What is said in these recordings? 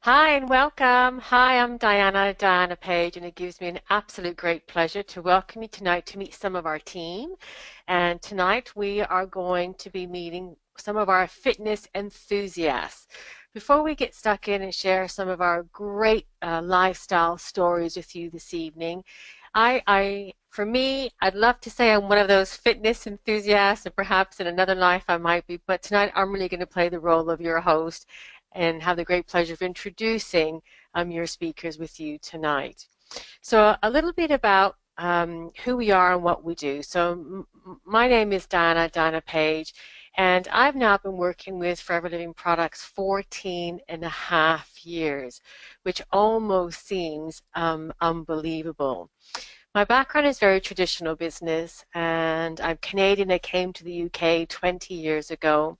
Hi and welcome. Hi, I'm Diana Page, and it gives me an absolute great pleasure to welcome you tonight to meet some of our team. And tonight we are going to be meeting some of our fitness enthusiasts. Before we get stuck in and share some of our great lifestyle stories with you this evening, for me, I'd love to say I'm one of those fitness enthusiasts, and perhaps in another life I might be, but tonight I'm really going to play the role of your host and have the great pleasure of introducing your speakers with you tonight. So a little bit about who we are and what we do. So my name is Diana Page, and I've now been working with Forever Living Products 14 and a half years, which almost seems unbelievable. My background is very traditional business, and I'm Canadian. I came to the UK 20 years ago.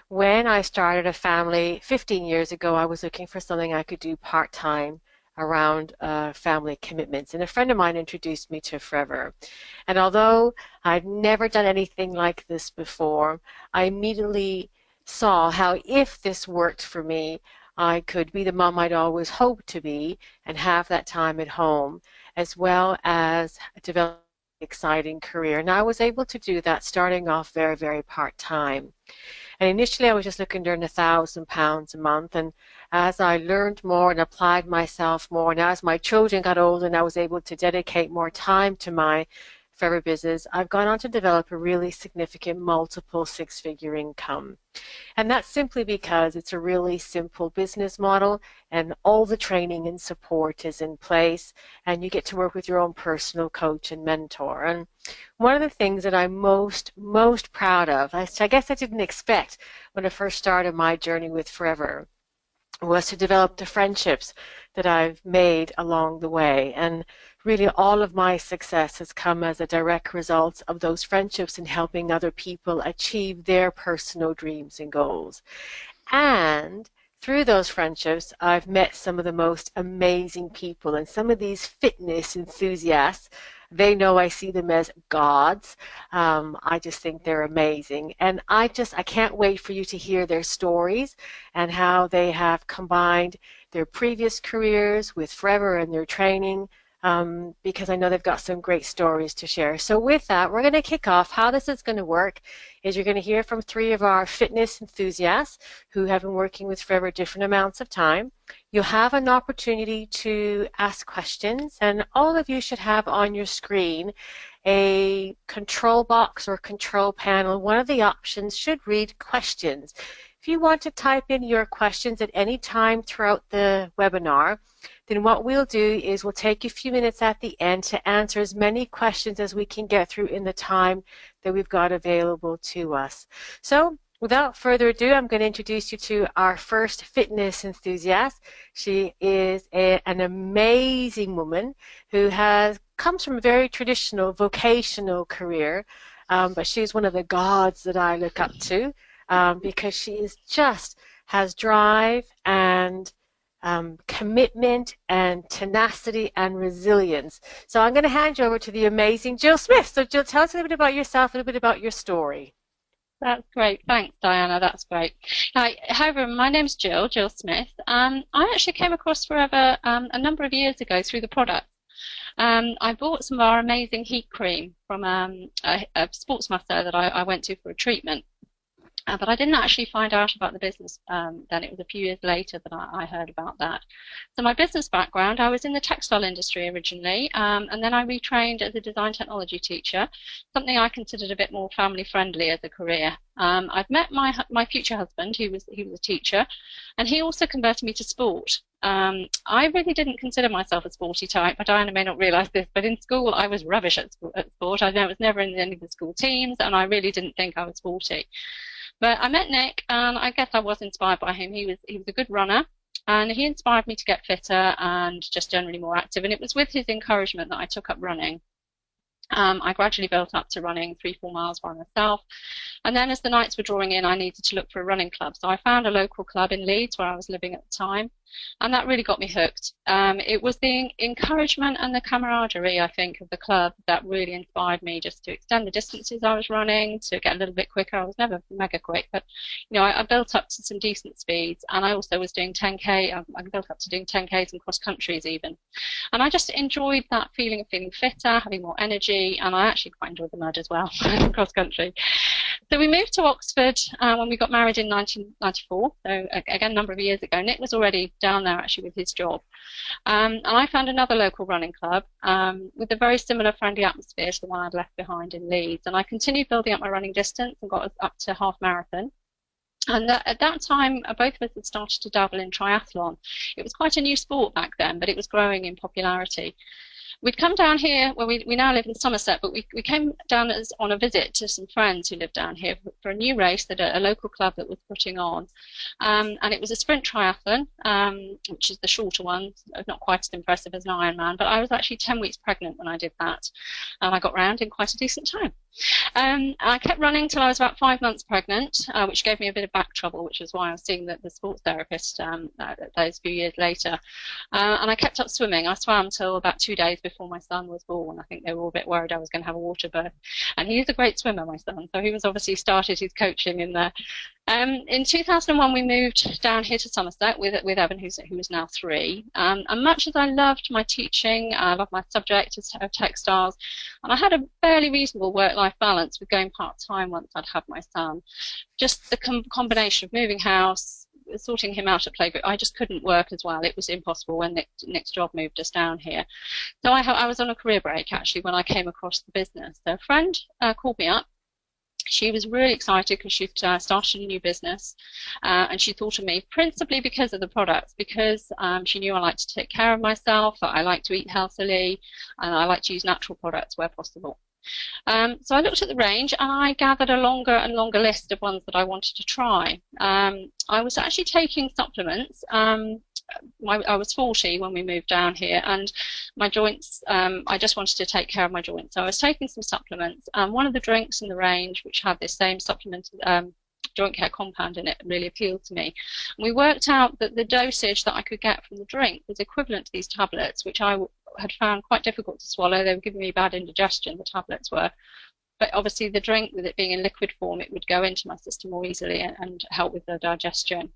When I started a family 15 years ago, I was looking for something I could do part-time around family commitments. And a friend of mine introduced me to Forever. And although I'd never done anything like this before, I immediately saw how if this worked for me, I could be the mom I'd always hoped to be and have that time at home, as well as develop an exciting career. And I was able to do that starting off very, very part-time. And initially, I was just looking to earn £1,000 a month. And as I learned more and applied myself more, and as my children got older and I was able to dedicate more time to my Forever business, I've gone on to develop a really significant multiple six-figure income. And that's simply because it's a really simple business model and all the training and support is in place, and you get to work with your own personal coach and mentor. And one of the things that I'm most proud of, I guess I didn't expect when I first started my journey with Forever, was to develop the friendships that I've made along the way. And really all of my success has come as a direct result of those friendships and helping other people achieve their personal dreams and goals. And through those friendships, I've met some of the most amazing people, and some of these fitness enthusiasts, they know I see them as gods. I just think they're amazing. And I can't wait for you to hear their stories and how they have combined their previous careers with Forever and their training, because I know they've got some great stories to share. So with that, we're going to kick off. How this is going to work is you're going to hear from three of our fitness enthusiasts who have been working with Forever different amounts of time. You'll have an opportunity to ask questions, and all of you should have on your screen a control box or control panel. One of the options should read questions. If you want to type in your questions at any time throughout the webinar, then what we'll do is we'll take a few minutes at the end to answer as many questions as we can get through in the time that we've got available to us. So without further ado, I'm going to introduce you to our first fitness enthusiast. She is an amazing woman who comes from a very traditional vocational career, but she's one of the gods that I look up to, because she is has drive and commitment and tenacity and resilience. So I'm going to hand you over to the amazing Jill Smith. So Jill, tell us a little bit about yourself, a little bit about your story. That's great. Thanks, Diana. That's great. Hi, everyone. My name's Jill Smith. I actually came across Forever a number of years ago through the product. I bought some of our amazing heat cream from a sports masseur that I went to for a treatment. But I didn't actually find out about the business then. It was a few years later that I heard about that. So my business background, I was in the textile industry originally, and then I retrained as a design technology teacher, something I considered a bit more family friendly as a career. I've met my future husband, he was a teacher, and he also converted me to sport. I really didn't consider myself a sporty type, but Diana may not realise this, but in school I was rubbish at sport. I was never in any of the school teams, and I really didn't think I was sporty. But I met Nick, and I guess I was inspired by him. He was a good runner, and he inspired me to get fitter and just generally more active. And it was with his encouragement that I took up running. I gradually built up to running 3-4 miles by myself. And then as the nights were drawing in, I needed to look for a running club. So I found a local club in Leeds where I was living at the time. And that really got me hooked. It was the encouragement and the camaraderie, I think, of the club that really inspired me just to extend the distances I was running, to get a little bit quicker. I was never mega quick, but I built up to some decent speeds, and I also was doing 10K. I built up to doing 10Ks and cross countries even. And I just enjoyed that feeling of feeling fitter, having more energy, and I actually quite enjoyed the mud as well, cross country. So we moved to Oxford when we got married in 1994, so again, a number of years ago. Nick was already down there actually with his job. And I found another local running club with a very similar friendly atmosphere to the one I'd left behind in Leeds. And I continued building up my running distance and got up to half marathon. And at that time, both of us had started to dabble in triathlon. It was quite a new sport back then, but it was growing in popularity. We'd come down here, well, we now live in Somerset, but we came down on a visit to some friends who lived down here for a new race that a local club that was putting on. And it was a sprint triathlon, which is the shorter one, not quite as impressive as an Ironman, but I was actually 10 weeks pregnant when I did that. And I got round in quite a decent time. I kept running till I was about 5 months pregnant, which gave me a bit of back trouble, which is why I was seeing the sports therapist those few years later. And I kept up swimming. I swam till about 2 days before my son was born. I think they were all a bit worried I was going to have a water birth. And he's a great swimmer, my son, so he was obviously started his coaching in there. In 2001, we moved down here to Somerset with Evan, who is now 3. And much as I loved my teaching, I loved my subject of textiles, and I had a fairly reasonable work-life balance with going part-time once I'd had my son. Just the combination of moving house, sorting him out at playgroup, I just couldn't work as well. It was impossible when Nick's job moved us down here. So I was on a career break, actually, when I came across the business. So a friend called me up. She was really excited because she'd started a new business, and she thought of me principally because of the products, because she knew I like to take care of myself, that I like to eat healthily, and I like to use natural products where possible. So I looked at the range and I gathered a longer and longer list of ones that I wanted to try. I was actually taking supplements. I was 40 when we moved down here, and my joints, I just wanted to take care of my joints. So I was taking some supplements, and one of the drinks in the range, which had this same supplement joint care compound in it, really appealed to me. And we worked out that the dosage that I could get from the drink was equivalent to these tablets, which I had found quite difficult to swallow. They were giving me bad indigestion, the tablets were. But obviously the drink, with it being in liquid form, it would go into my system more easily and help with the digestion.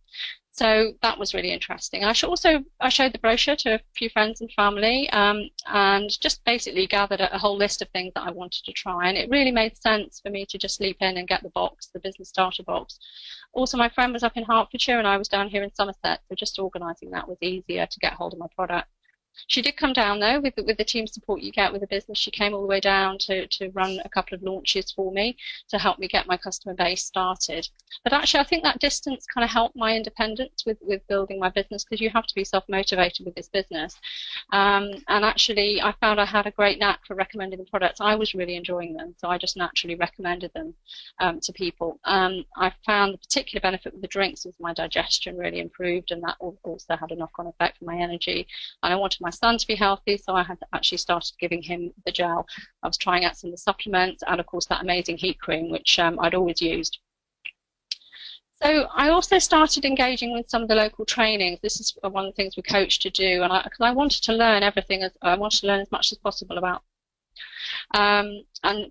So that was really interesting. I showed the brochure to a few friends and family, and just basically gathered a whole list of things that I wanted to try. And it really made sense for me to just leap in and get the box, the business starter box. Also, my friend was up in Hertfordshire and I was down here in Somerset, so just organising that was easier to get hold of my product. She did come down, though, with the team support you get with a business. She came all the way down to run a couple of launches for me to help me get my customer base started. But actually, I think that distance kind of helped my independence with building my business, because you have to be self-motivated with this business. And actually, I found I had a great knack for recommending the products. I was really enjoying them, so I just naturally recommended them to people. I found the particular benefit with the drinks was my digestion really improved, and that also had a knock-on effect for my energy. And I wanted my son to be healthy, so I had actually started giving him the gel. I was trying out some of the supplements, and of course that amazing heat cream, which I'd always used. So I also started engaging with some of the local trainings. This is one of the things we coach to do, and because I wanted to learn everything, I wanted to learn as much as possible about and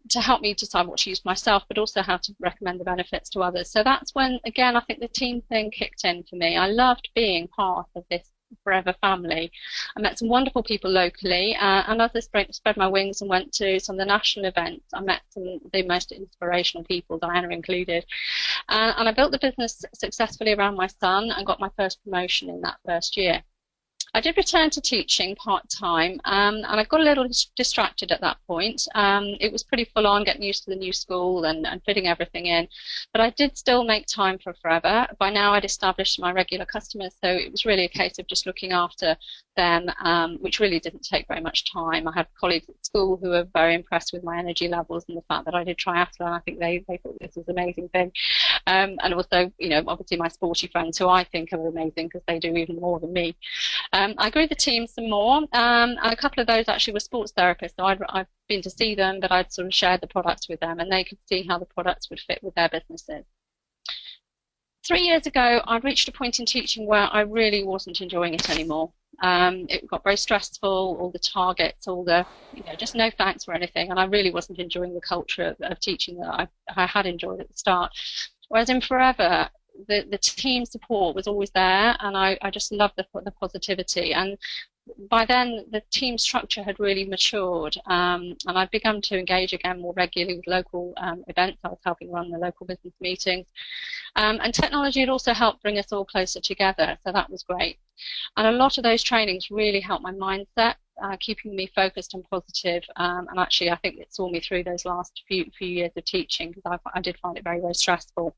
to help me decide what to use myself, but also how to recommend the benefits to others. So that's when, again, I think the team thing kicked in for me. I loved being part of this forever family. I met some wonderful people locally, and as I spread my wings and went to some of the national events, I met some of the most inspirational people, Diana included, and I built the business successfully around my son and got my first promotion in that first year. I did return to teaching part-time, and I got a little distracted at that point. It was pretty full-on getting used to the new school and fitting everything in, but I did still make time for Forever. By now I'd established my regular customers, so it was really a case of just looking after them, which really didn't take very much time. I had colleagues at school who were very impressed with my energy levels and the fact that I did triathlon. I think they thought this was an amazing thing. And also, obviously my sporty friends, who I think are amazing because they do even more than me. I grew the team some more, and a couple of those actually were sports therapists, so I've been to see them, but I'd sort of shared the products with them, and they could see how the products would fit with their businesses. 3 years ago, I'd reached a point in teaching where I really wasn't enjoying it anymore. It got very stressful, all the targets, all the, just no thanks for anything, and I really wasn't enjoying the culture of teaching that I had enjoyed at the start. Whereas in Forever, the team support was always there, and I just loved the positivity. And by then, the team structure had really matured, and I'd begun to engage again more regularly with local events. I was helping run the local business meetings, and technology had also helped bring us all closer together, so that was great. And a lot of those trainings really helped my mindset, keeping me focused and positive, and actually I think it saw me through those last few years of teaching, because I did find it very, very stressful.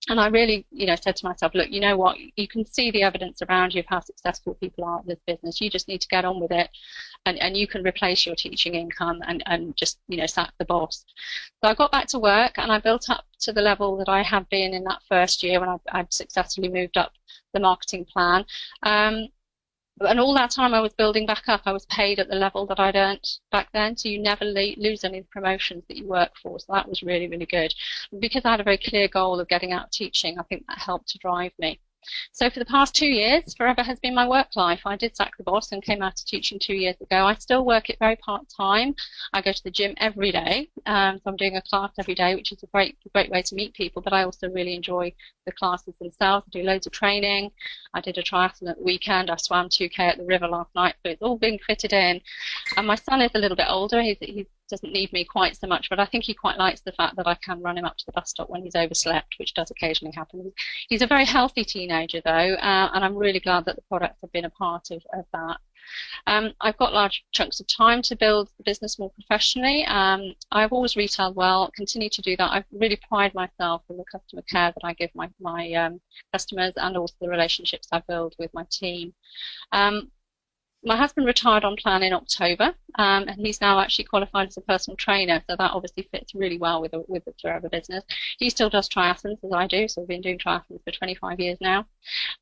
And I really, said to myself, look, you know what, you can see the evidence around you of how successful people are at this business. You just need to get on with it, and you can replace your teaching income and just, sack the boss. So I got back to work, and I built up to the level that I had been in that first year when I'd successfully moved up the marketing plan. And all that time I was building back up, I was paid at the level that I'd earned back then, so you never lose any of the promotions that you work for, so that was really, really good. And because I had a very clear goal of getting out of teaching, I think that helped to drive me. So for the past 2 years, Forever has been my work life. I did sack the boss and came out of teaching 2 years ago. I still work it very part-time. I go to the gym every day, so I'm doing a class every day, which is a great way to meet people, but I also really enjoy the classes themselves. I do loads of training. I did a triathlon at the weekend. I swam 2K at the river last night, so it's all being fitted in. And my son is a little bit older. He doesn't need me quite so much, but I think he quite likes the fact that I can run him up to the bus stop when he's overslept, which does occasionally happen. He's a very healthy teenager, though, and I'm really glad that the products have been a part of that. I've got large chunks of time to build the business more professionally. I've always retailed well, continue to do that. I really pride myself in the customer care that I give my customers, and also the relationships I build with my team. My husband retired on plan in October, and he's now actually qualified as a personal trainer, so that obviously fits really well with the Forever business. He still does triathlons as I do, so we've been doing triathlons for 25 years now,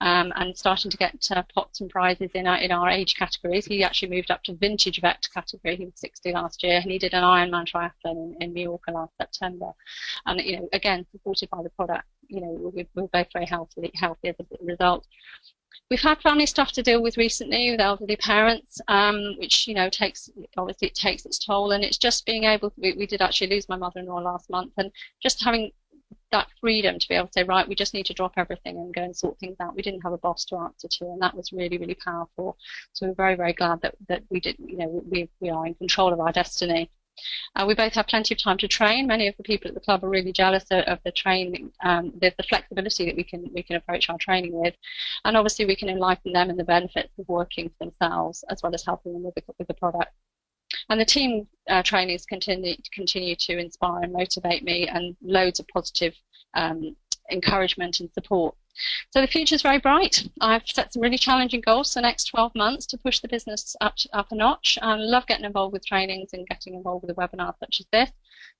and starting to get pots and prizes in our age categories. He actually moved up to vintage vet category. He was 60 last year, and he did an Ironman triathlon in Mallorca last September. And again, supported by the product, we're both very healthy as a result. We've had family stuff to deal with recently with elderly parents, which takes its toll, and it's just being able to, we did actually lose my mother-in-law last month, and just having that freedom to be able to say, right, we just need to drop everything and go and sort things out. We didn't have a boss to answer to, and that was really, really powerful. So we're very, very glad that we did, we are in control of our destiny. We both have plenty of time to train. Many of the people at the club are really jealous of the training, the flexibility that we can approach our training with, and obviously we can enlighten them in the benefits of working for themselves as well as helping them with the product. And the team trainings continue to inspire and motivate me, and loads of positive encouragement and support. So the future is very bright. I've set some really challenging goals for the next 12 months to push the business up a notch. I love getting involved with trainings and getting involved with a webinar such as this.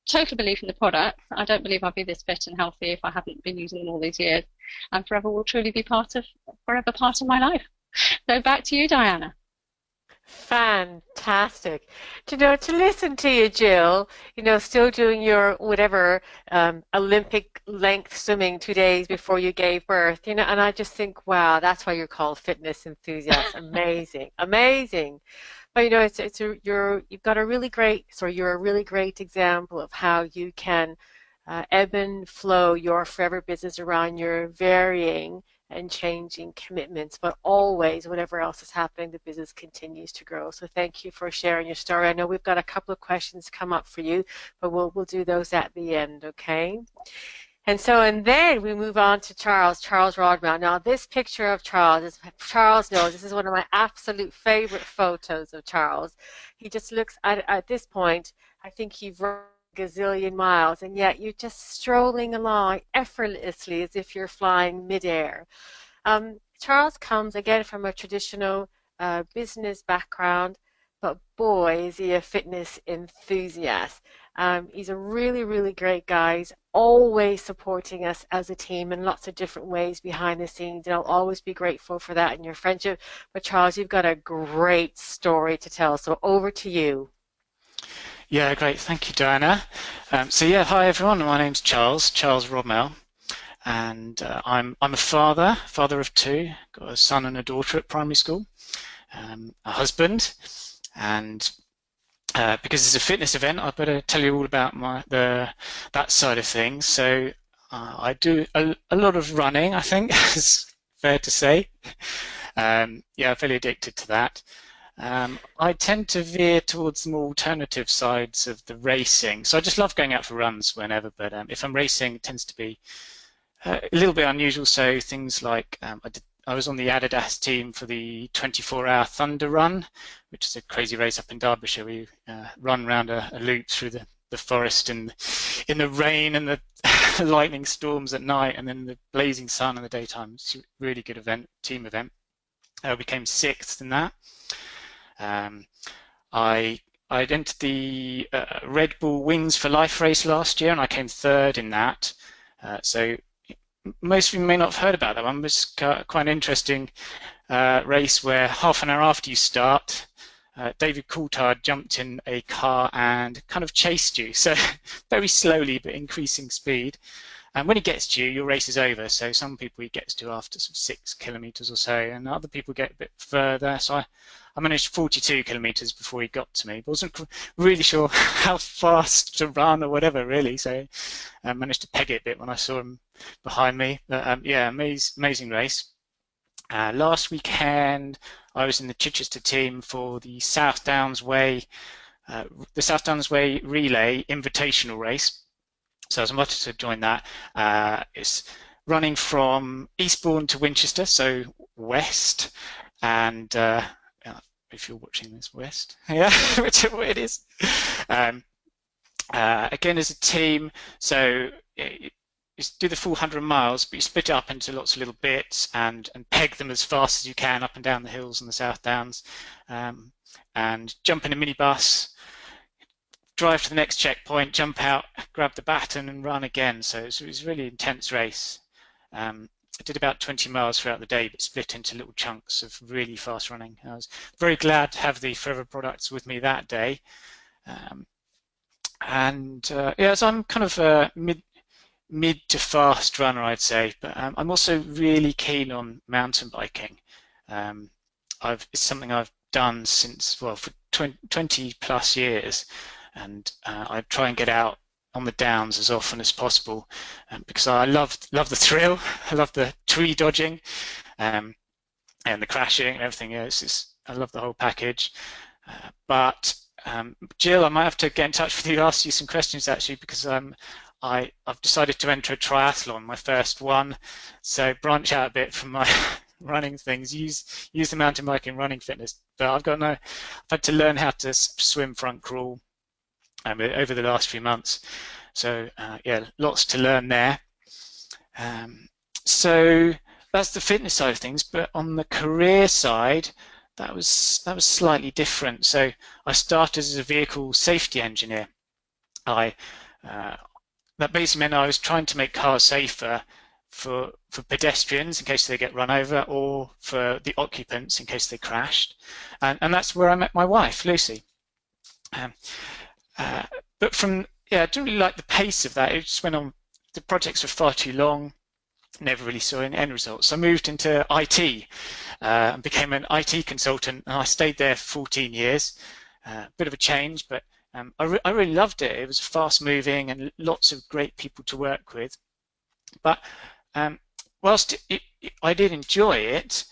Total belief in the product. I don't believe I'd be this fit and healthy if I hadn't been using them all these years. And Forever will truly be forever part of my life. So back to you, Diana. Fantastic. To listen to you, Jill, still doing your whatever Olympic length swimming 2 days before you gave birth, and I just think, wow, that's why you're called fitness enthusiast. Amazing, amazing. But you've got a really great, you're a really great example of how you can ebb and flow your Forever business around your varying and changing commitments, but always, whatever else is happening, the business continues to grow. So thank you for sharing your story. I know we've got a couple of questions come up for you, but we'll do those at the end, okay? And then we move on to Charles Rodwell. Now this picture of Charles knows this is one of my absolute favorite photos of Charles. He just looks at this point, I think he's gazillion miles, and yet you're just strolling along effortlessly as if you're flying midair. Charles comes again from a traditional business background, but boy, is he a fitness enthusiast. He's a really, really great guy. He's always supporting us as a team in lots of different ways behind the scenes, and I'll always be grateful for that in your friendship. But Charles, you've got a great story to tell, so over to you. Yeah, great. Thank you, Diana. Hi everyone. My name's Charles Rodmell. and I'm a father of two, got a son and a daughter at primary school, a husband, and because it's a fitness event, I better tell you all about that side of things. So I do a lot of running, I think, is fair to say. Yeah, I'm fairly addicted to that. I tend to veer towards the more alternative sides of the racing. So I just love going out for runs whenever, but if I'm racing, it tends to be a little bit unusual. So things like I was on the Adidas team for the 24-hour Thunder Run, which is a crazy race up in Derbyshire where you run around a loop through the forest in the rain and the lightning storms at night, and then the blazing sun in the daytime. It's a really good event, team event. I became sixth in that. I entered the Red Bull Wings for Life race last year, and I came third in that. So most of you may not have heard about that one. It was quite an interesting race where half an hour after you start, David Coulthard jumped in a car and kind of chased you. So very slowly but increasing speed. And when he gets to you, your race is over. So some people he gets to after sort of 6 kilometers or so, and other people get a bit further. So I managed 42 kilometers before he got to me. But wasn't really sure how fast to run or whatever, really. So I managed to peg it a bit when I saw him behind me. But yeah, amazing race. Last weekend, I was in the Chichester team for the South Downs Way Relay Invitational race. So I was invited to join that. It's running from Eastbourne to Winchester, so west, and if you're watching this, west, yeah, whichever way it is. Again, as a team, so you do the full 100 miles, but you split it up into lots of little bits and peg them as fast as you can up and down the hills in the South Downs, and jump in a minibus, drive to the next checkpoint, jump out, grab the baton and run again. So it was a really intense race. I did about 20 miles throughout the day, but split into little chunks of really fast running. I was very glad to have the Forever products with me that day. Yeah, so I'm kind of a mid to fast runner, I'd say, but I'm also really keen on mountain biking. It's something I've done since, well, for 20 plus years. And I try and get out on the downs as often as possible because I love the thrill. I love the tree dodging and the crashing and everything else. I love the whole package. But Jill, I might have to get in touch with you, ask you some questions actually, because I've decided to enter a triathlon, my first one. So branch out a bit from my running things. Use the mountain biking running fitness. But I've had to learn how to swim front crawl over the last few months. So yeah, lots to learn there. So that's the fitness side of things, but on the career side, that was slightly different. So I started as a vehicle safety engineer. That basically meant I was trying to make cars safer for pedestrians in case they get run over, or for the occupants in case they crashed. And that's where I met my wife, Lucy. But I didn't really like the pace of that. It just went on. The projects were far too long. Never really saw any end results. So I moved into IT and became an IT consultant, and I stayed there for 14 years. Bit of a change, but I really loved it. It was fast moving and lots of great people to work with. But whilst I did enjoy it,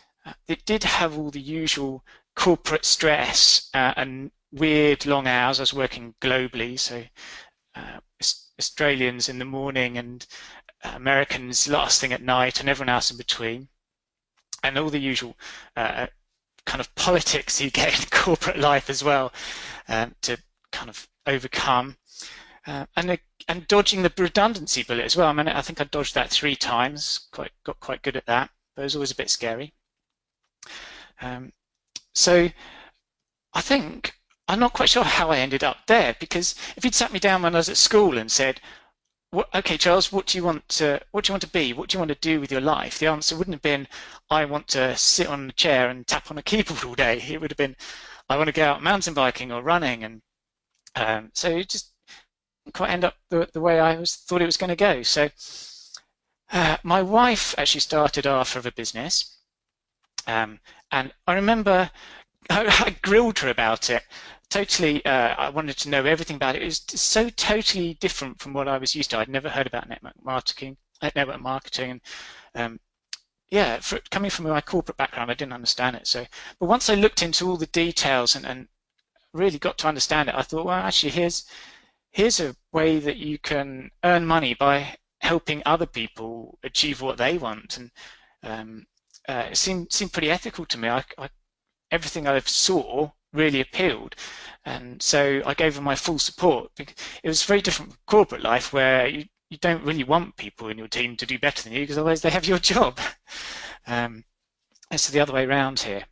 it did have all the usual corporate stress and weird long hours. I was working globally, so Australians in the morning and Americans last thing at night, and everyone else in between, and all the usual kind of politics you get in corporate life as well to kind of overcome, and dodging the redundancy bullet as well. I mean, I think I dodged that 3 times. Got quite good at that, but it was always a bit scary. So I think I'm not quite sure how I ended up there, because if you'd sat me down when I was at school and said, "Okay, Charles, what do you want to be? What do you want to do with your life?" The answer wouldn't have been, "I want to sit on a chair and tap on a keyboard all day." It would have been, "I want to go out mountain biking or running." And so it just quite end up the way I thought it was going to go. So My wife actually started half of a business, and I remember I grilled her about it. Totally, I wanted to know everything about it. It was so totally different from what I was used to. I'd never heard about network marketing, and yeah, coming from my corporate background, I didn't understand it. So, but once I looked into all the details and really got to understand it, I thought, well, actually, here's a way that you can earn money by helping other people achieve what they want, and it seemed pretty ethical to me. Everything I saw really appealed, and so I gave them my full support. It was very different from corporate life, where you don't really want people in your team to do better than you, because otherwise they have your job. It's the other way around here.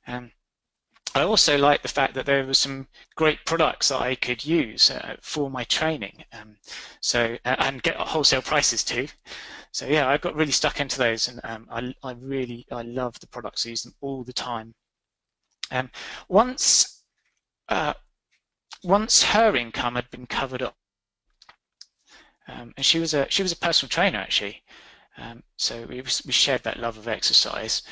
I also like the fact that there were some great products that I could use for my training, and get wholesale prices too. So yeah, I got really stuck into those, and I love the products. I use them all the time. Once her income had been covered up, and she was a personal trainer actually, so we shared that love of exercise.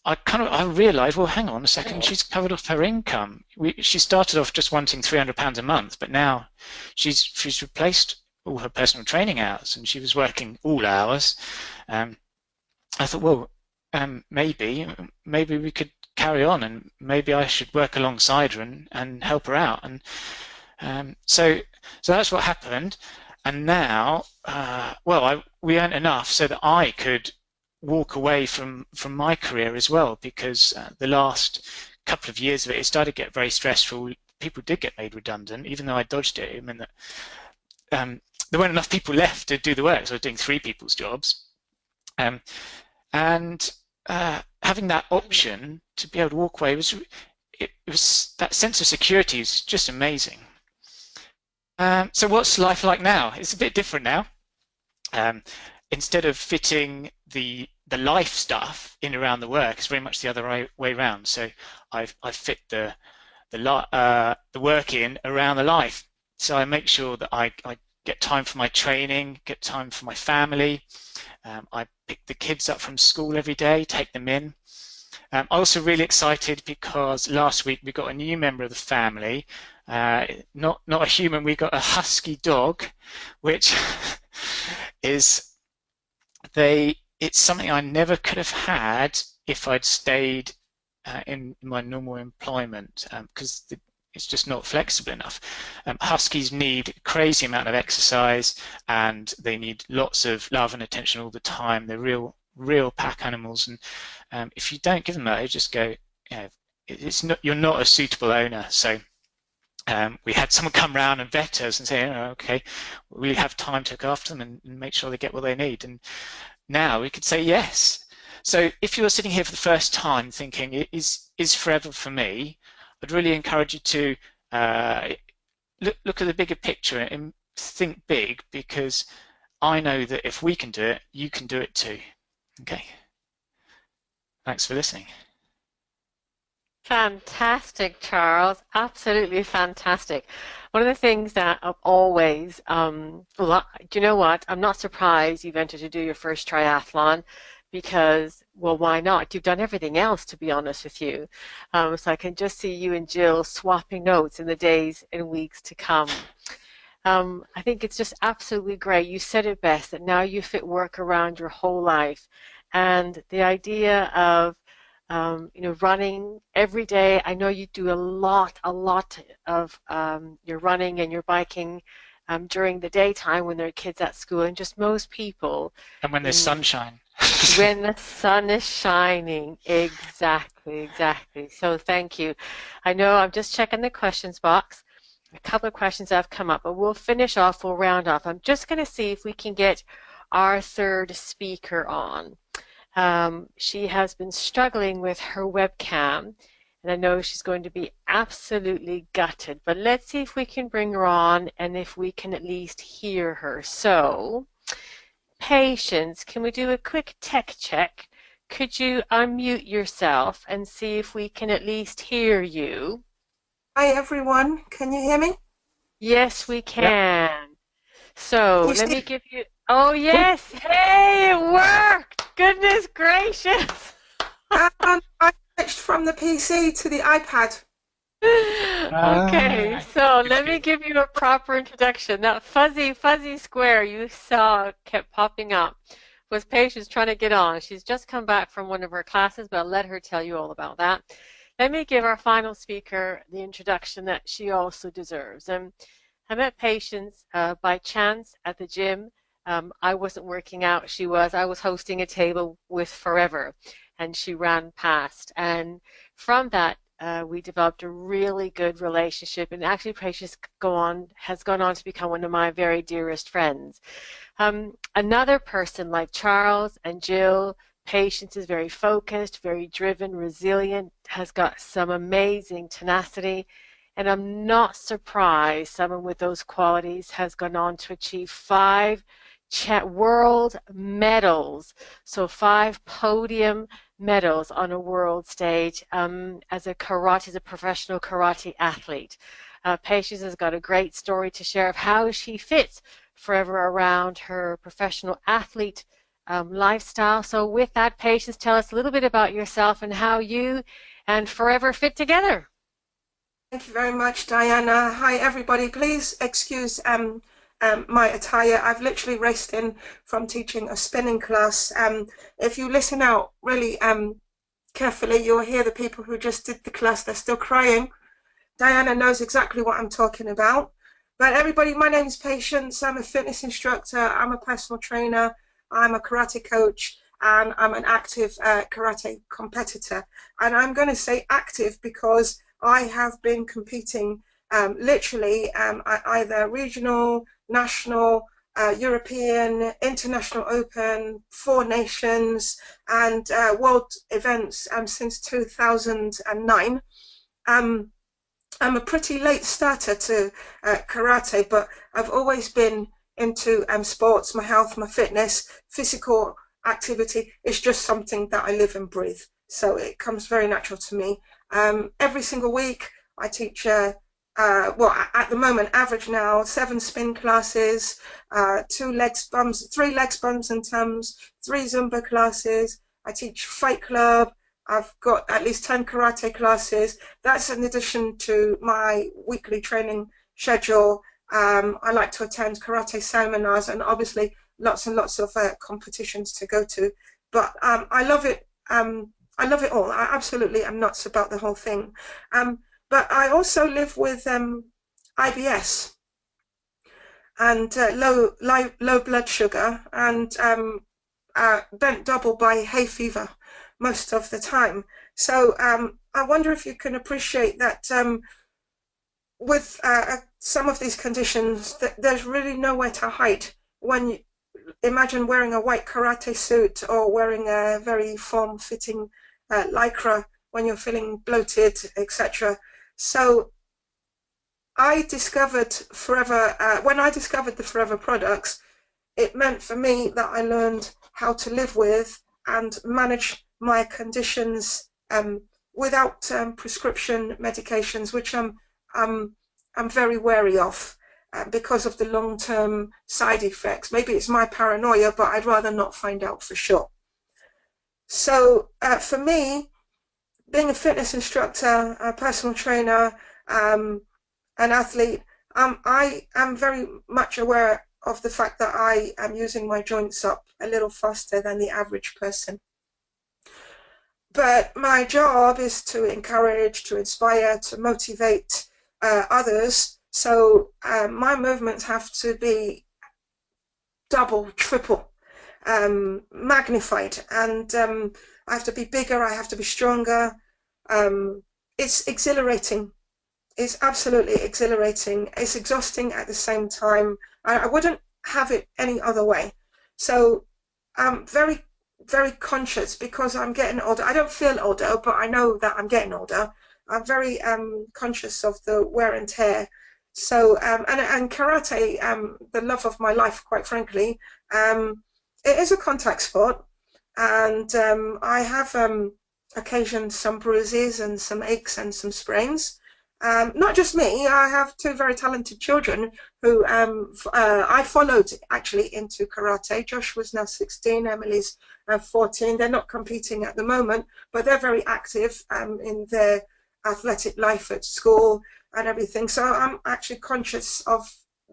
I realised, well, hang on a second, she's covered off her income. She started off just wanting £300 a month, but now she's replaced all her personal training hours, and she was working all hours. I thought, well, maybe we could carry on, and maybe I should work alongside her and help her out. And so that's what happened. And now, we earned enough so that I could walk away from my career as well, because the last couple of years of it started to get very stressful. People did get made redundant, even though I dodged it. I mean, that there weren't enough people left to do the work, so I was doing 3 people's jobs. And having that option to be able to walk away was that sense of security is just amazing. So what's life like now? It's a bit different now. Instead of fitting the life stuff in around the work, it's very much the other way around. So I fit the work in around the life. So I make sure that I get time for my training, get time for my family. I pick the kids up from school every day, take them in. I'm also really excited because last week we got a new member of the family. Not a human, we got a husky dog, which is it's something I never could have had if I'd stayed in my normal employment, because it's just not flexible enough. Huskies need a crazy amount of exercise, and they need lots of love and attention all the time. They're real pack animals, and if you don't give them that, they just go, you're not a suitable owner. So we had someone come around and vet us and say, okay, we have time to look after them and make sure they get what they need. And now we could say yes. So if you're sitting here for the first time thinking, is forever for me, I'd really encourage you to look at the bigger picture and think big, because I know that if we can do it, you can do it too. Okay. Thanks for listening. Fantastic, Charles. Absolutely fantastic. One of the things that I've always, do you know what? I'm not surprised you ventured to do your first triathlon, because, well, why not? You've done everything else, to be honest with you. So I can just see you and Jill swapping notes in the days and weeks to come. I think it's just absolutely great. You said it best, that now you fit work around your whole life. And the idea of running every day. I know you do a lot of your running and your biking during the daytime when there are kids at school, and just most people. And when there's sunshine. When the sun is shining. Exactly. So thank you. I know I'm just checking the questions box. A couple of questions have come up, but we'll round off. I'm just going to see if we can get our third speaker on. She has been struggling with her webcam, and I know she's going to be absolutely gutted, but let's see if we can bring her on and if we can at least hear her. So, Patience, can we do a quick tech check? Could you unmute yourself and see if we can at least hear you? Hi everyone, can you hear me? Yes, we can. So let me give you, Oh, yes. Hey, it worked. Goodness gracious. And I switched from the PC to the iPad. Okay, so let me give you a proper introduction. That fuzzy square you saw kept popping up was Patience trying to get on. She's just come back from one of her classes, but I'll let her tell you all about that. Let me give our final speaker the introduction that she also deserves. I met Patience by chance at the gym. I wasn't working out, she was. I was hosting a table with Forever, and she ran past. And from that, we developed a really good relationship, and actually Patience has gone on to become one of my very dearest friends. Another person like Charles and Jill, Patience is very focused, very driven, resilient, has got some amazing tenacity, and I'm not surprised someone with those qualities has gone on to achieve 5 world medals, so 5 podium medals on a world stage as a professional karate athlete. Patience has got a great story to share of how she fits forever around her professional athlete lifestyle. So with that, Patience, tell us a little bit about yourself and how you and Forever fit together. Thank you very much, Diana. Hi, everybody. Please excuse my attire. I've literally raced in from teaching a spinning class. If you listen out really carefully, you'll hear the people who just did the class, they're still crying. Diana knows exactly what I'm talking about. But everybody, my name is Patience. I'm a fitness instructor. I'm a personal trainer. I'm a karate coach. And I'm an active karate competitor. And I'm going to say active because I have been competing literally either regional, national, European, international open, 4 nations, and world events since 2009. I'm a pretty late starter to karate, but I've always been into sports, my health, my fitness, physical activity. It's just something that I live and breathe. So it comes very natural to me. Every single week I teach, well, at the moment, average now, 7 spin classes, 3 legs, bumps and tums, 3 Zumba classes. I teach Fight Club. I've got at least 10 karate classes. That's in addition to my weekly training schedule. I like to attend karate seminars and obviously lots and lots of competitions to go to. But I love it. I love it all. I absolutely am nuts about the whole thing. But I also live with IBS and low blood sugar and bent double by hay fever most of the time. So I wonder if you can appreciate that with some of these conditions, there's really nowhere to hide. When you imagine wearing a white karate suit or wearing a very form-fitting lycra when you're feeling bloated, etc. So I discovered Forever, when I discovered the Forever products, it meant for me that I learned how to live with and manage my conditions without prescription medications, which I'm very wary of because of the long-term side effects. Maybe it's my paranoia, but I'd rather not find out for sure. So for me, being a fitness instructor, a personal trainer, an athlete, I am very much aware of the fact that I am using my joints up a little faster than the average person. But my job is to encourage, to inspire, to motivate others. So my movements have to be double, triple, magnified, and I have to be bigger, I have to be stronger. It's exhilarating. It's absolutely exhilarating. It's exhausting at the same time. I wouldn't have it any other way. So I'm very, very conscious because I'm getting older. I don't feel older, but I know that I'm getting older. I'm very conscious of the wear and tear. So, and karate, the love of my life, quite frankly, it is a contact sport. And I have occasioned some bruises and some aches and some sprains. Not just me, I have two very talented children who I followed actually into karate. Josh was now 16, Emily's 14. They're not competing at the moment, but they're very active in their athletic life at school and everything. So I'm actually conscious of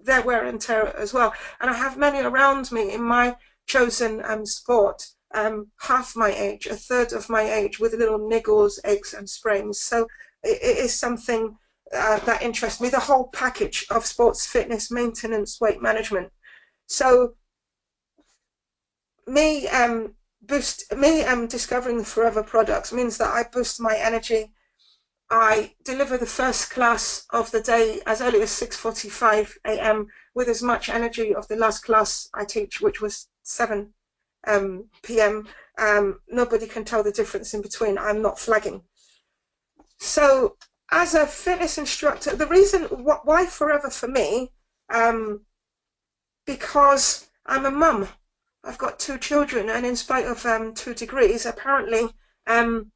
their wear and tear as well. And I have many around me in my chosen sport, half my age, a third of my age, with little niggles, aches and sprains. So it is something that interests me, the whole package of sports fitness, maintenance, weight management. So me discovering the Forever products means that I boost my energy. I deliver the first class of the day as early as 6:45 a.m. with as much energy of the last class I teach, which was 7 p.m. Nobody can tell the difference in between. I'm not flagging. So as a fitness instructor, the reason why Forever for me, because I'm a mum. I've got 2 children, and in spite of 2 degrees, apparently I'm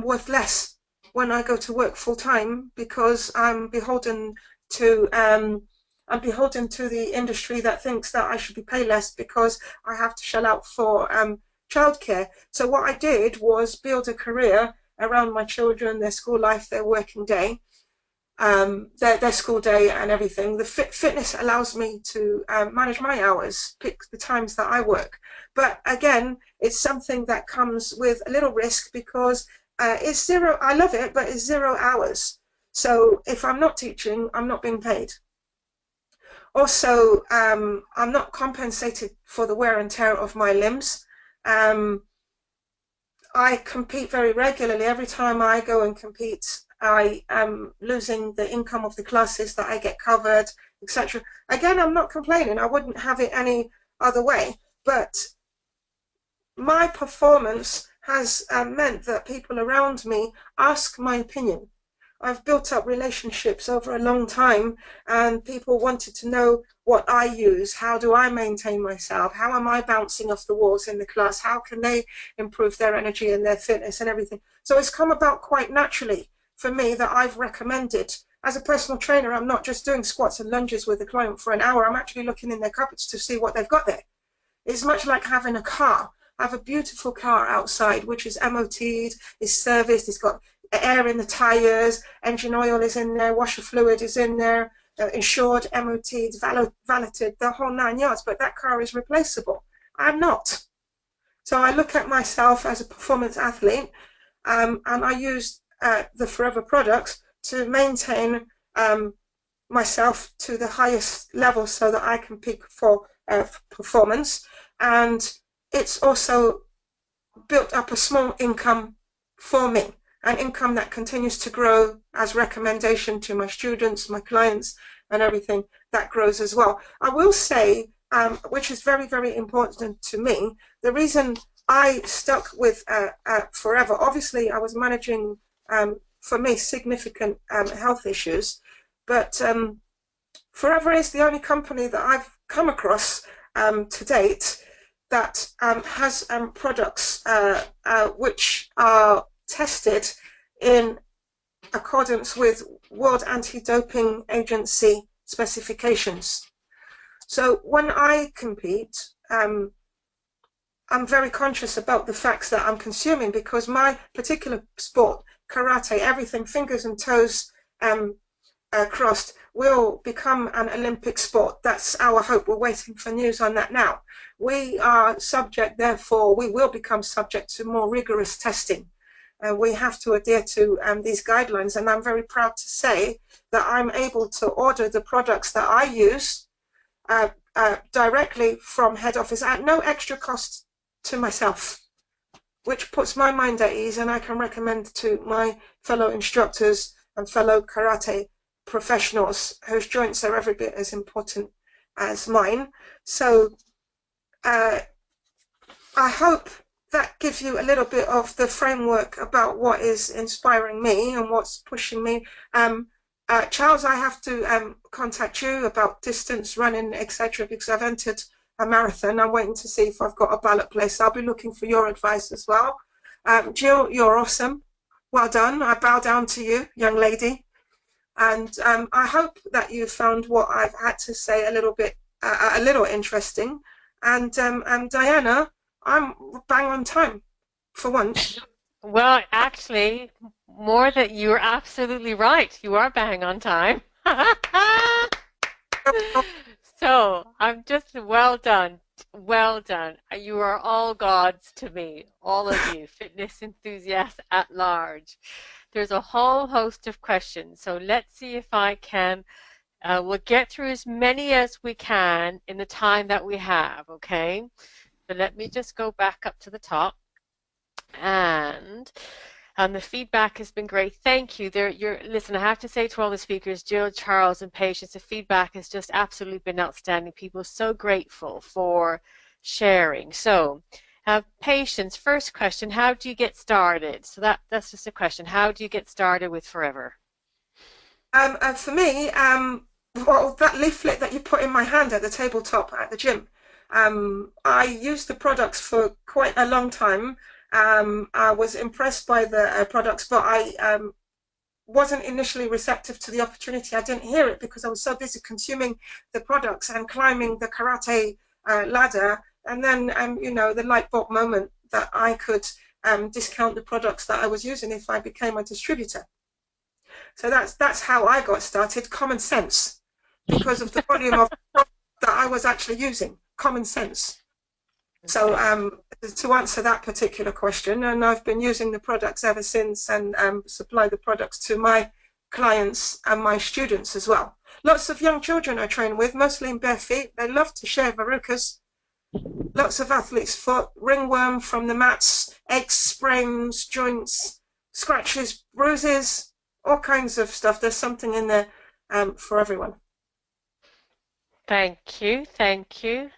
worth less when I go to work full time, because I'm beholden to the industry that thinks that I should be paid less because I have to shell out for childcare. So what I did was build a career around my children, their school life, their working day, their school day and everything. The fitness allows me to manage my hours, pick the times that I work. But again, it's something that comes with a little risk, because it's zero. I love it, but it's 0 hours. So if I'm not teaching, I'm not being paid. Also, I'm not compensated for the wear and tear of my limbs. I compete very regularly. Every time I go and compete, I am losing the income of the classes that I get covered, etc. Again, I'm not complaining. I wouldn't have it any other way. But my performance has meant that people around me ask my opinion. I've built up relationships over a long time, and people wanted to know what I use. How do I maintain myself? How am I bouncing off the walls in the class? How can they improve their energy and their fitness and everything? So it's come about quite naturally for me that I've recommended. As a personal trainer, I'm not just doing squats and lunges with a client for an hour. I'm actually looking in their cupboards to see what they've got there. It's much like having a car. I have a beautiful car outside, which is MOT'd, is serviced, it's got air in the tires, engine oil is in there, washer fluid is in there, insured, MOT'd, valeted, the whole 9 yards, but that car is replaceable. I'm not. So I look at myself as a performance athlete, and I use the Forever products to maintain myself to the highest level so that I can peak for performance. And it's also built up a small income for me, an income that continues to grow as recommendation to my students, my clients, and everything that grows as well. I will say, which is very, very important to me, the reason I stuck with Forever, obviously I was managing, for me, significant health issues, but Forever is the only company that I've come across to date that has products which are tested in accordance with World Anti-Doping Agency specifications. So when I compete, I'm very conscious about the facts that I'm consuming, because my particular sport, karate, everything fingers and toes crossed, will become an Olympic sport. That's our hope. We're waiting for news on that now. We are subject, therefore, we will become subject to more rigorous testing. We have to adhere to these guidelines, and I'm very proud to say that I'm able to order the products that I use directly from head office at no extra cost to myself, which puts my mind at ease, and I can recommend to my fellow instructors and fellow karate professionals whose joints are every bit as important as mine. So I hope that gives you a little bit of the framework about what is inspiring me and what's pushing me. Charles, I have to contact you about distance running, etc., because I've entered a marathon. I'm waiting to see if I've got a ballot place. I'll be looking for your advice as well. Jill, you're awesome. Well done. I bow down to you, young lady. And I hope that you found what I've had to say a little interesting. And Diana, I'm bang on time for once. Well, actually, more that you're absolutely right. You are bang on time. So I'm just well done. Well done. You are all gods to me, all of you, fitness enthusiasts at large. There's a whole host of questions. So let's see if I can, we'll get through as many as we can in the time that we have, okay? So let me just go back up to the top. And the feedback has been great. Thank you. Listen, I have to say to all the speakers, Jill, Charles, and Patience, the feedback has just absolutely been outstanding. People are so grateful for sharing. So, Patience, first question, how do you get started? So that's just a question. How do you get started with Forever? For me, well, that leaflet that you put in my hand at the tabletop at the gym, I used the products for quite a long time. I was impressed by the products, but I wasn't initially receptive to the opportunity. I didn't hear it because I was so busy consuming the products and climbing the karate ladder. And then, you know, the light bulb moment that I could discount the products that I was using if I became a distributor. So that's how I got started. Common sense, because of the volume of product that I was actually using. Common sense. So to answer that particular question, and I've been using the products ever since, and supply the products to my clients and my students as well. Lots of young children I train with, mostly in bare feet. They love to share verrucas. Lots of athlete's foot, ringworm from the mats, aches, sprains, joints, scratches, bruises, all kinds of stuff. There's something in there for everyone. Thank you. Thank you.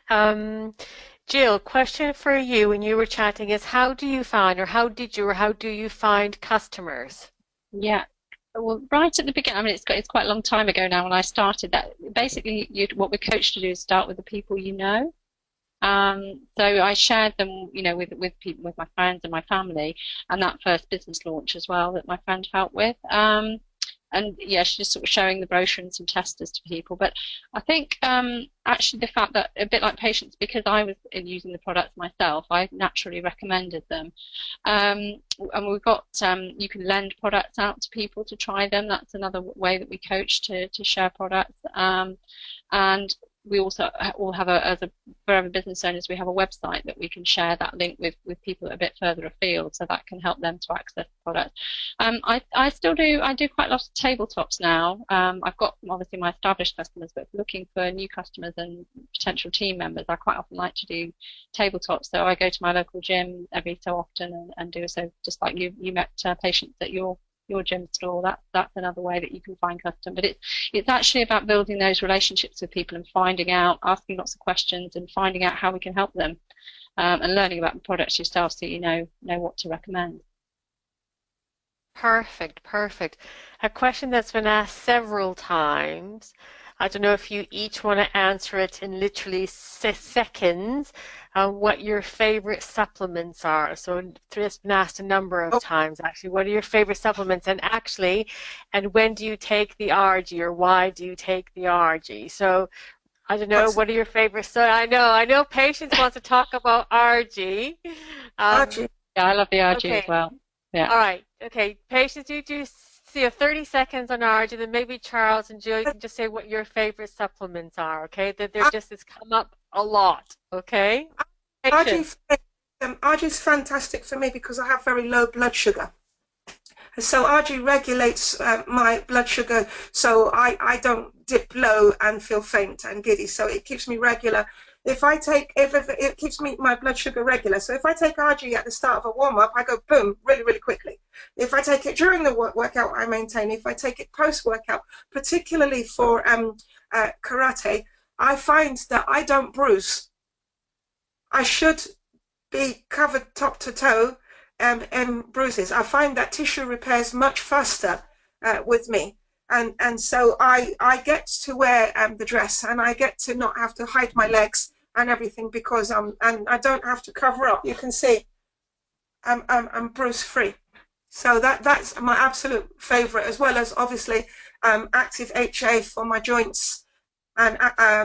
Jill, question for you when you were chatting is how do you find, or how do you find customers? Yeah, well, right at the beginning, I mean, it's quite a long time ago now when I started that. Basically, what we're coached to do is start with the people you know. So I shared them, you know, with people, with my friends and my family, and that first business launch as well that my friend helped with. And yeah, she's just sort of showing the brochure and some testers to people. But I think actually the fact that, a bit like Patience, because I was using the products myself, I naturally recommended them. And we've got, you can lend products out to people to try them. That's another way that we coach to share products. And we also all have as a Forever business owners, we have a website that we can share that link with people a bit further afield, so that can help them to access the product. I still do quite a lot of tabletops now. I've got obviously my established customers, but looking for new customers and potential team members, I quite often like to do tabletops. So I go to my local gym every so often and do so, just like you met Patience at your gym store. That's another way that you can find custom. But it's actually about building those relationships with people and finding out, asking lots of questions and finding out how we can help them, and learning about the products yourself so you know what to recommend. Perfect, perfect. A question that's been asked several times. I don't know if you each want to answer it in literally seconds, what your favorite supplements are. So it's been asked a number of times, actually. What are your favorite supplements? And when do you take the RG, or why do you take the RG? So I don't know, what are your favorites? So I know Patience wants to talk about RG. RG. Yeah, I love the RG as well. Yeah. All right. Okay. Patience, you do see 30 seconds on RG, then maybe Charles and Jill, you can just say what your favorite supplements are, okay? That it's come up a lot, okay? RG is fantastic for me because I have very low blood sugar. So RG regulates my blood sugar, so I don't dip low and feel faint and giddy. So it keeps me regular. It keeps my blood sugar regular. So if I take RG at the start of a warm-up, I go boom, really, really quickly. If I take it during the workout, I maintain. If I take it post-workout, particularly for karate, I find that I don't bruise. I should be covered top to toe in bruises. I find that tissue repairs much faster with me. And so I get to wear the dress, and I get to not have to hide my legs and everything because and I don't have to cover up. You can see I'm bruise free. So that's my absolute favorite, as well as obviously Active HA for my joints, and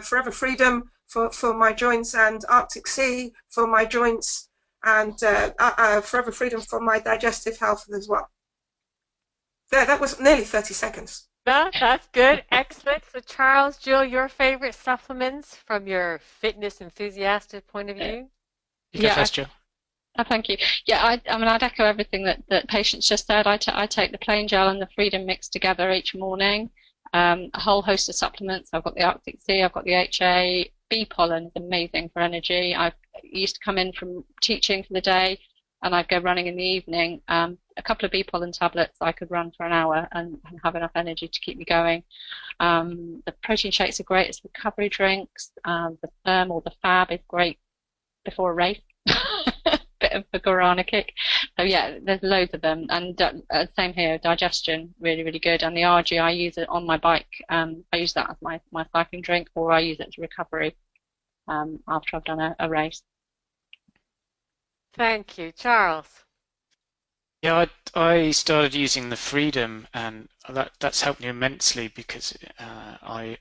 Forever Freedom for my joints, and Arctic Sea for my joints, and Forever Freedom for my digestive health as well. There, that was nearly 30 seconds. That's good. Excellent. So Charles, Jill, your favorite supplements from your fitness enthusiastic point of view? You go first, Jill. Thank you. Yeah, I mean, I'd echo everything that Patience just said. I take the plain gel and the Freedom mix together each morning. A whole host of supplements. I've got the Arctic Sea, I've got the HA. Bee pollen is amazing for energy. I used to come in from teaching for the day, and I'd go running in the evening. A couple of bee pollen tablets, I could run for an hour and have enough energy to keep me going. The protein shakes are great as recovery drinks. The Therm or the Fab is great before a race. Bit of a guarana kick. So yeah, there's loads of them. And same here, digestion, really, really good. And the RG, I use it on my bike. I use that as my cycling drink, or I use it as recovery after I've done a race. Thank you. Charles? Yeah, I started using the Freedom, and that's helped me immensely because I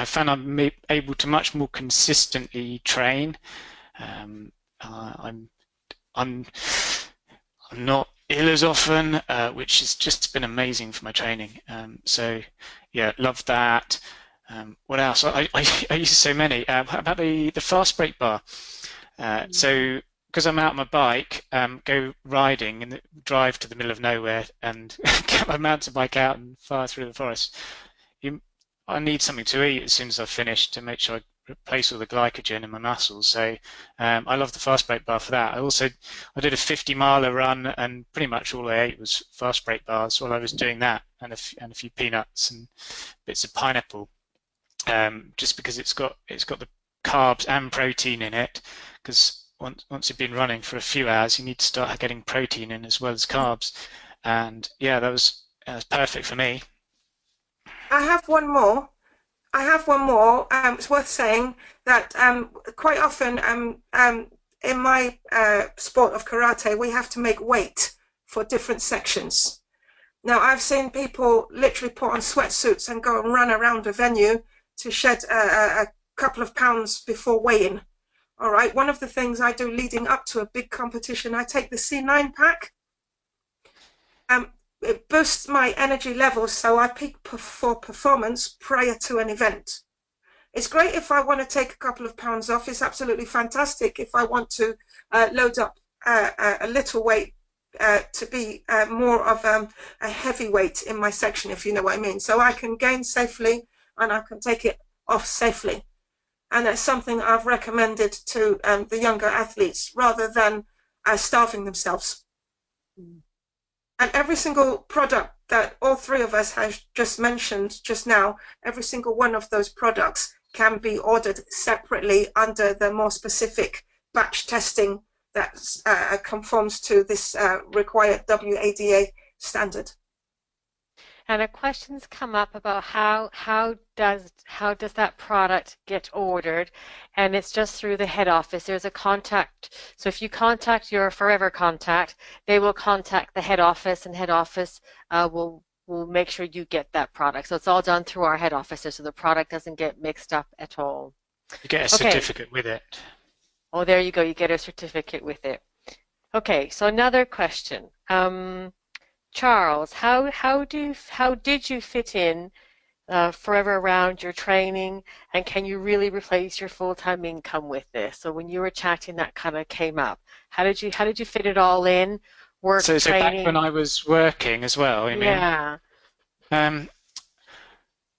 found I'm able to much more consistently train. I'm not ill as often, which has just been amazing for my training. So yeah, love that. What else? I use so many. How about the fast break bar? So because I'm out on my bike, go riding and drive to the middle of nowhere and get my mountain bike out and fire through the forest. I need something to eat as soon as I've finished to make sure I replace all the glycogen in my muscles. So I love the fast break bar for that. I did a 50-miler run, and pretty much all I ate was fast break bars while I was doing that, and a few peanuts and bits of pineapple, just because it's got the carbs and protein in it. Because once you've been running for a few hours, you need to start getting protein in as well as carbs. And yeah, that was perfect for me. I have one more. It's worth saying that quite often in my sport of karate, we have to make weight for different sections. Now, I've seen people literally put on sweatsuits and go and run around a venue to shed a couple of pounds before weighing. All right, one of the things I do leading up to a big competition, I take the C9 pack. It boosts my energy levels, so I peak for performance prior to an event. It's great if I want to take a couple of pounds off. It's absolutely fantastic if I want to load up a little weight to be more of a heavyweight in my section, if you know what I mean. So I can gain safely and I can take it off safely. And that's something I've recommended to the younger athletes rather than starving themselves. And every single product that all three of us have just mentioned just now, every single one of those products can be ordered separately under the more specific batch testing that conforms to this required WADA standard. And a question's come up about how does that product get ordered, and it's just through the head office. There's a contact. So if you contact your Forever contact, they will contact the head office, and head office will make sure you get that product. So it's all done through our head offices, so the product doesn't get mixed up at all. You get a certificate with it. Oh, there you go. You get a certificate with it. Okay. So another question. Charles, how did you fit in Forever around your training, and can you really replace your full-time income with this? So when you were chatting, that kind of came up. How did you fit it all in? Work, so training. Back when I was working as well. I mean, yeah.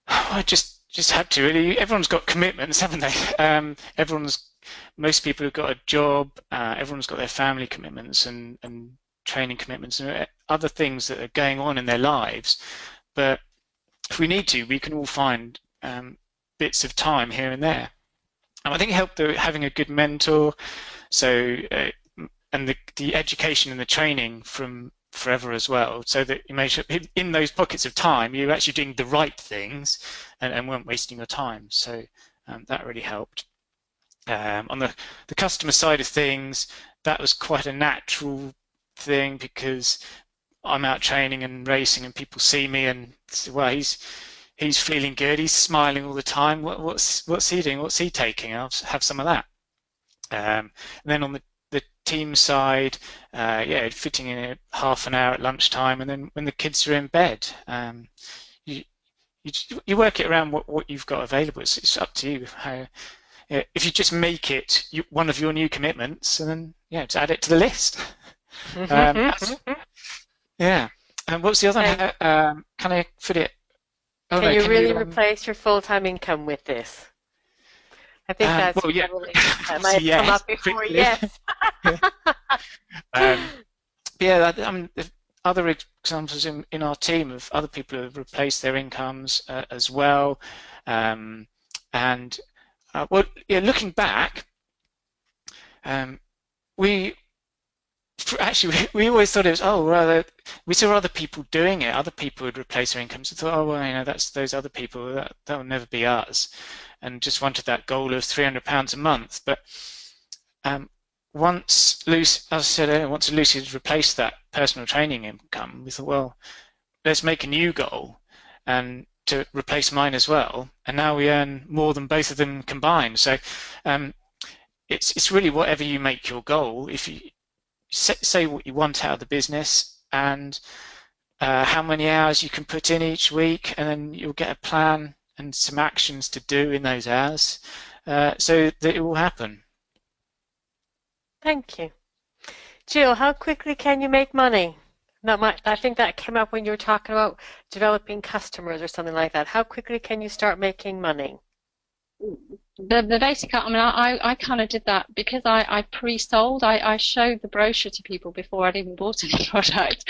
I just had to really. Everyone's got commitments, haven't they? Most people have got a job. Everyone's got their family commitments and training commitments and other things that are going on in their lives. But if we need to, we can all find bits of time here and there. And I think it helped having a good mentor. So and the education and the training from Forever as well, so that you make sure in those pockets of time you're actually doing the right things and weren't wasting your time. So that really helped. On the customer side of things, that was quite a natural thing because I'm out training and racing and people see me and say, well, he's feeling good, he's smiling all the time. What's he doing? What's he taking? I'll have some of that. And then on the team side, yeah, fitting in half an hour at lunchtime, and then when the kids are in bed, you work it around what you've got available. It's up to you. If you just make it one of your new commitments, and then yeah, just add it to the list. Yeah. And what's the other one? Can I fit it? Oh, can you really replace your full-time income with this? I think that's well, yeah. probably, that might have come up before. Yes. Yeah, I mean, other examples in our team of other people who have replaced their incomes as well. Well, yeah, looking back, we always thought it was, oh, well, we saw other people doing it. Other people would replace their incomes. We thought, oh, well, you know, that's those other people. That will never be us. And just wanted that goal of £300 a month. But once Lucy, as I said earlier, once Lucy had replaced that personal training income, we thought, well, let's make a new goal and to replace mine as well. And now we earn more than both of them combined. So it's really whatever you make your goal. If you say what you want out of the business and how many hours you can put in each week, and then you'll get a plan and some actions to do in those hours so that it will happen. Thank you. Jill, how quickly can you make money? I think that came up when you were talking about developing customers or something like that. How quickly can you start making money? The basic, I mean, I kind of did that because I pre-sold. I showed the brochure to people before I'd even bought any product.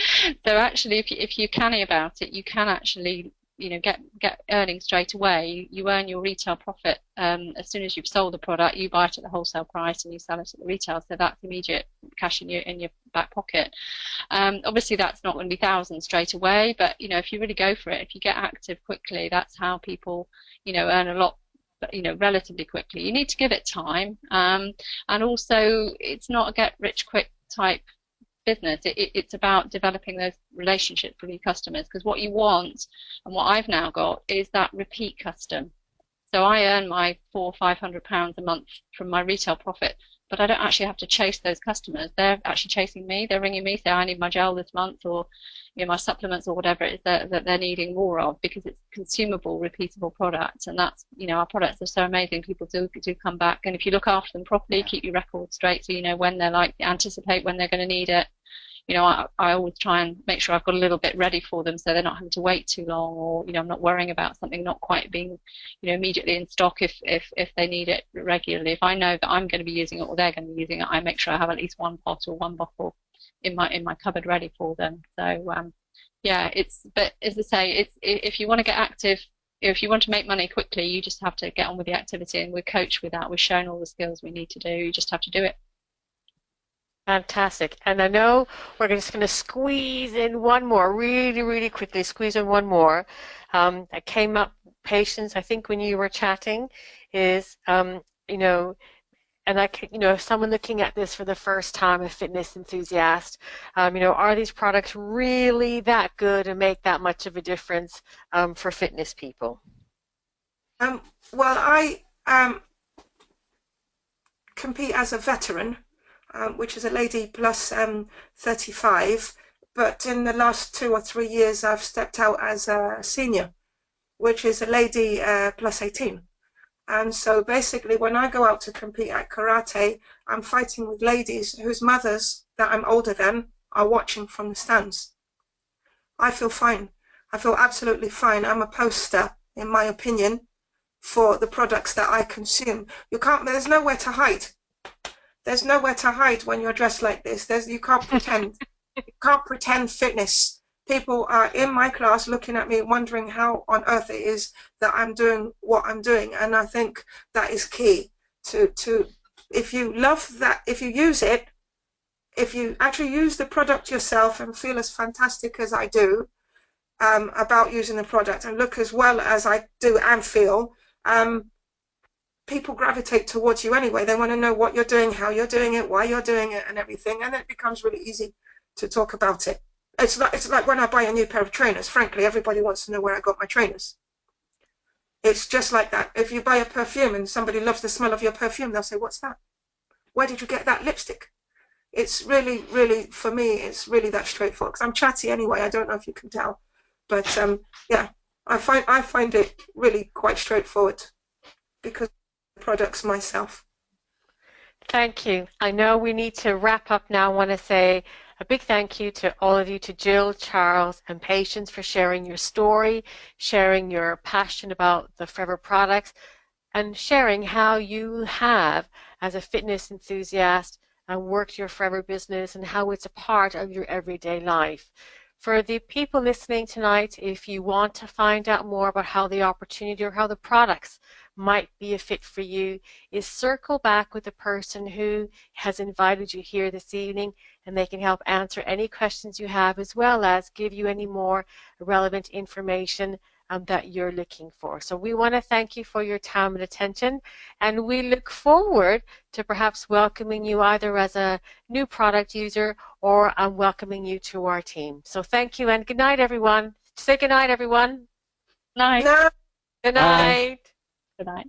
So actually, if you're canny about it, you can actually, you know, get earnings straight away. You earn your retail profit as soon as you've sold the product. You buy it at the wholesale price and you sell it at the retail. So that's immediate cash in your back pocket. Obviously, that's not going to be thousands straight away, but you know, if you really go for it, if you get active quickly, that's how people, you know, earn a lot, you know, relatively quickly. You need to give it time, and also it's not a get rich quick type business. It's about developing those relationships with your customers, because what you want and what I've now got is that repeat custom. So I earn my £400 or £500 a month from my retail profit, but I don't actually have to chase those customers. They're actually chasing me. They're ringing me, say I need my gel this month, or you know, my supplements, or whatever it is that they're needing more of, because it's consumable, repeatable products. And that's, you know, our products are so amazing. People do come back, and if you look after them properly, keep your records straight, so you know when they're like, anticipate when they're going to need it. You know, I always try and make sure I've got a little bit ready for them, so they're not having to wait too long, or you know, I'm not worrying about something not quite being, you know, immediately in stock if they need it regularly. If I know that I'm going to be using it or they're going to be using it, I make sure I have at least one pot or one bottle in my cupboard ready for them. So yeah, but as I say, if you want to get active, if you want to make money quickly, you just have to get on with the activity, and we're coached with that. We're shown all the skills we need to do. You just have to do it. Fantastic. And I know we're just going to squeeze in one more, really, really quickly, squeeze in one more. That came up, Patience, I think when you were chatting, is, you know, and you know, someone looking at this for the first time, a fitness enthusiast, you know, are these products really that good and make that much of a difference for fitness people? Well, I compete as a veteran, which is a lady plus 35, but in the last 2 or 3 years I've stepped out as a senior, which is a lady plus 18. And so basically when I go out to compete at karate, I'm fighting with ladies whose mothers that I'm older than are watching from the stands. I feel fine. I feel absolutely fine. I'm a poster, in my opinion, for the products that I consume. There's nowhere to hide. There's nowhere to hide when you're dressed like this. You can't pretend. You can't pretend fitness. People are in my class looking at me wondering how on earth it is that I'm doing what I'm doing. And I think that is key to if you love that, if you use it, if you actually use the product yourself and feel as fantastic as I do about using the product and look as well as I do and feel, people gravitate towards you anyway. They want to know what you're doing, how you're doing it, why you're doing it, and everything. And it becomes really easy to talk about it. It's like when I buy a new pair of trainers. Frankly, everybody wants to know where I got my trainers. It's just like that. If you buy a perfume and somebody loves the smell of your perfume, they'll say, "What's that? Where did you get that lipstick?" It's really, really, for me, it's really that straightforward. Because I'm chatty anyway. I don't know if you can tell, but yeah, I find it really quite straightforward because of the products myself. Thank you. I know we need to wrap up now. I want to say a big thank you to all of you, to Jill, Charles, and Patience for sharing your story, sharing your passion about the Forever products, and sharing how you have, as a fitness enthusiast, worked your Forever business and how it's a part of your everyday life. For the people listening tonight, if you want to find out more about how the opportunity or how the products might be a fit for you, is circle back with the person who has invited you here this evening, and they can help answer any questions you have, as well as give you any more relevant information that you're looking for. So we want to thank you for your time and attention, and we look forward to perhaps welcoming you either as a new product user or welcoming you to our team. So thank you, and good night, everyone. Say good night, everyone. Night. No. Good night. Good night.